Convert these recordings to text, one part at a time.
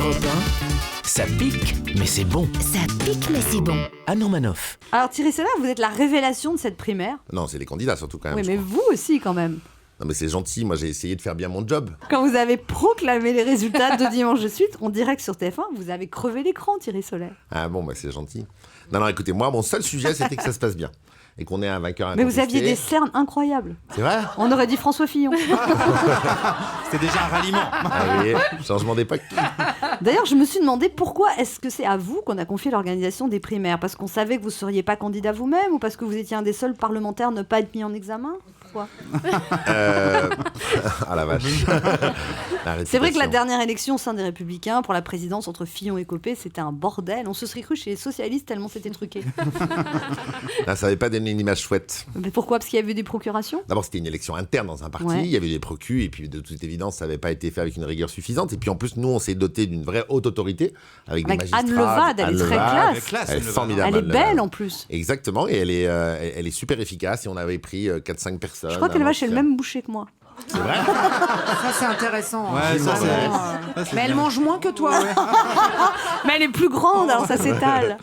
Europe 1, ça pique, mais c'est bon. Ça pique, mais c'est bon. Anne Romanoff. Alors Thierry Solaire, vous êtes la révélation de cette primaire. Non, c'est les candidats surtout quand même. Oui, je mais crois. vous aussi quand même. Non, mais c'est gentil. Moi, j'ai essayé de faire bien mon job. Quand vous avez proclamé les résultats de dimanche de suite, en direct sur TF1, vous avez crevé l'écran, Thierry Solaire. Ah bon, bah c'est gentil. Non, écoutez, moi, mon seul sujet, c'était que ça se passe bien. Et qu'on ait un vainqueur Mais incontesté. vous aviez des cernes incroyables. C'est vrai? On aurait dit François Fillon. C'était déjà un ralliement. Ah oui, changement d'époque. D'ailleurs, je me suis demandé pourquoi est-ce que c'est à vous qu'on a confié l'organisation des primaires? Parce qu'on savait que vous ne seriez pas candidat vous-même ou parce que vous étiez un des seuls parlementaires à ne pas être mis en examen? Pourquoi? Ah la vache. C'est vrai que la dernière élection au sein des Républicains pour la présidence entre Fillon et Copé, c'était un bordel. On se serait cru chez les socialistes tellement c'était truqué. Là, ça n'avait pas donné une image chouette. Mais pourquoi? Parce qu'il y avait eu des procurations? D'abord, c'était une élection interne dans un parti. Ouais. Il y avait des procus. Et puis, de toute évidence, ça n'avait pas été fait avec une rigueur suffisante. Et puis, en plus, nous, on s'est doté d'une vraie haute autorité. Avec des magistrats. Anne Levade, elle est très Avec classe. classe, Elle est Anne formidable. Elle est Anne Levade. belle en plus. Exactement. Et elle est super efficace. Et on avait pris 4-5 personnes. Je crois qu'elle va chez le même boucher que moi. C'est vrai? Ça, c'est intéressant. Ouais, ça, c'est Mais elle mange moins que toi. Mais elle est plus grande, alors ça s'étale.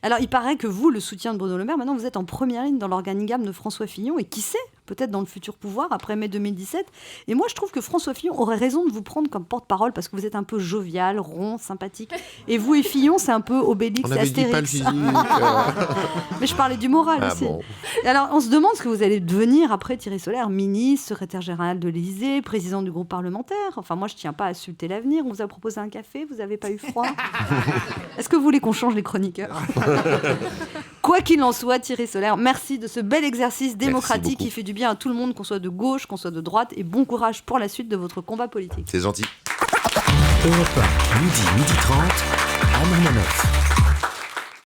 Alors, il paraît que vous, le soutien de Bruno Le Maire, maintenant vous êtes en première ligne dans l'organigramme de François Fillon, et qui sait, peut-être dans le futur pouvoir, après mai 2017. Et moi, je trouve que François Fillon aurait raison de vous prendre comme porte-parole, parce que vous êtes un peu jovial, rond, sympathique. Et vous et Fillon, c'est un peu Obélix On et avait dit pas le Astérix. physique. Mais je parlais du moral Ah aussi. bon. Et alors, on se demande ce que vous allez devenir après Thierry Solaire, ministre, secrétaire général de l'Élysée, président du groupe parlementaire. Enfin, moi, je tiens pas à insulter l'avenir. On vous a proposé un café, vous n'avez pas eu froid. Est-ce que vous voulez qu'on change les chroniqueurs? Quoi qu'il en soit, Thierry Solaire, merci de ce bel exercice démocratique beaucoup. qui fait du bien à tout le monde, qu'on soit de gauche, qu'on soit de droite, et bon courage pour la suite de votre combat politique. C'est gentil. Europe 1, midi 30, Anne Romanoff.